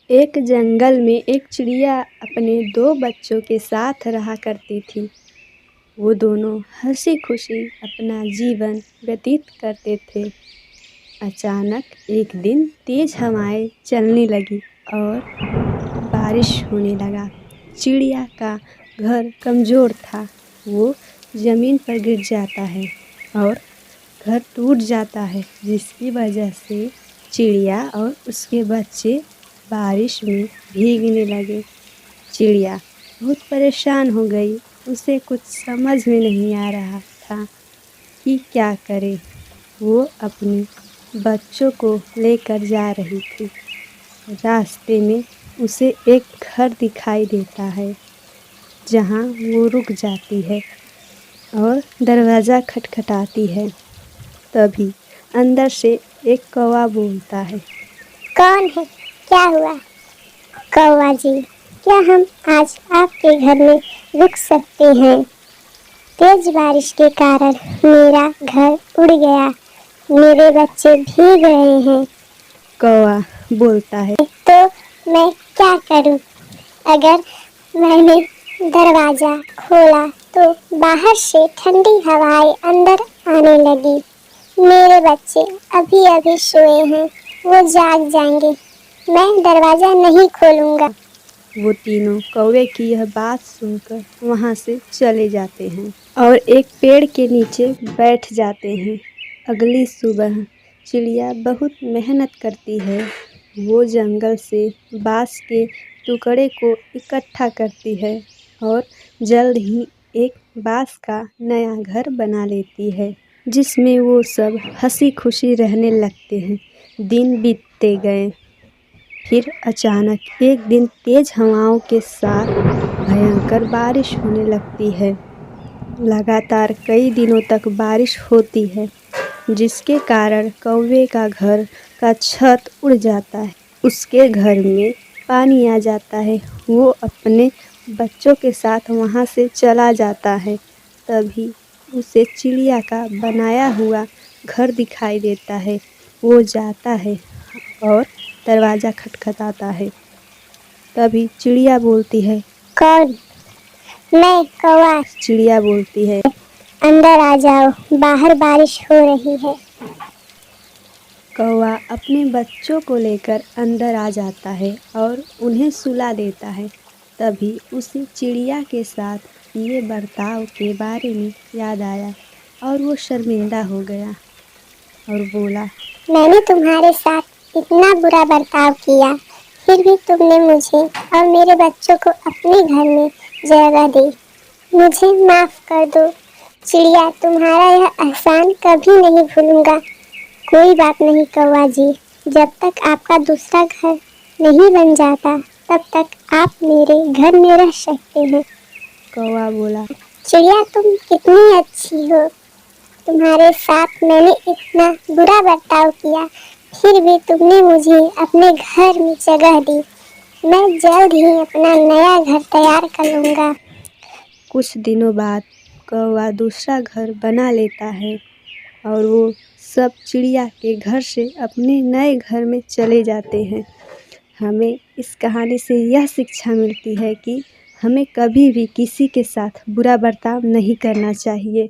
एक जंगल में एक चिड़िया अपने दो बच्चों के साथ रहा करती थी। वो दोनों हंसी खुशी अपना जीवन व्यतीत करते थे। अचानक एक दिन तेज हवाएं चलने लगी और बारिश होने लगा। चिड़िया का घर कमज़ोर था, वो ज़मीन पर गिर जाता है और घर टूट जाता है, जिसकी वजह से चिड़िया और उसके बच्चे बारिश में भीगने लगे। चिड़िया बहुत परेशान हो गई। उसे कुछ समझ में नहीं आ रहा था कि क्या करे। वो अपने बच्चों को लेकर जा रही थी। रास्ते में उसे एक घर दिखाई देता है, जहाँ वो रुक जाती है और दरवाज़ा खटखटाती है। तभी अंदर से एक कौवा बोलता है, कौन है? क्या हुआ? कौवा जी, क्या हम आज आपके घर में रुक सकते हैं? तेज बारिश के कारण मेरा घर उड़ गया, मेरे बच्चे भीग रहे हैं। कौवा बोलता है, तो मैं क्या करूं? अगर मैंने दरवाजा खोला तो बाहर से ठंडी हवाएं अंदर आने लगी। मेरे बच्चे अभी अभी सोए हैं, वो जाग जाएंगे। मैं दरवाजा नहीं खोलूंगा। वो तीनों कौवे की यह बात सुनकर वहाँ से चले जाते हैं और एक पेड़ के नीचे बैठ जाते हैं। अगली सुबह चिड़िया बहुत मेहनत करती है। वो जंगल से बांस के टुकड़े को इकट्ठा करती है और जल्द ही एक बांस का नया घर बना लेती है, जिसमें वो सब हंसी खुशी रहने लगते हैं। दिन बीतते गए। फिर अचानक एक दिन तेज हवाओं के साथ भयंकर बारिश होने लगती है। लगातार कई दिनों तक बारिश होती है, जिसके कारण कौवे का घर का छत उड़ जाता है। उसके घर में पानी आ जाता है। वो अपने बच्चों के साथ वहाँ से चला जाता है। तभी उसे चिड़िया का बनाया हुआ घर दिखाई देता है। वो जाता है और दरवाज़ा खटखटाता है। तभी चिड़िया बोलती है, कौन? मैं कौवा। चिड़िया बोलती है, अंदर आ जाओ, बाहर बारिश हो रही है। कौवा अपने बच्चों को लेकर अंदर आ जाता है और उन्हें सुला देता है। तभी उसे चिड़िया के साथ किए बर्ताव के बारे में याद आया और वो शर्मिंदा हो गया और बोला, मैंने तुम्हारे साथ इतना बुरा बर्ताव किया, फिर भी तुमने मुझे और मेरे बच्चों को अपने घर में जगह दी। मुझे माफ कर दो। चिड़िया, तुम्हारा यह एहसान कभी नहीं भूलूंगा। कोई बात नहीं कौवा जी, जब तक आपका दूसरा घर नहीं बन जाता तब तक आप मेरे घर में रह सकते हैं। कौवा बोला, चिड़िया, तुम कितनी अच्छी हो। तुम्हारे साथ मैंने इतना बुरा बर्ताव किया, फिर भी तुमने मुझे अपने घर में जगह दी। मैं जल्द ही अपना नया घर तैयार कर लूँगा। कुछ दिनों बाद कौवा दूसरा घर बना लेता है और वो सब चिड़िया के घर से अपने नए घर में चले जाते हैं। हमें इस कहानी से यह शिक्षा मिलती है कि हमें कभी भी किसी के साथ बुरा बर्ताव नहीं करना चाहिए।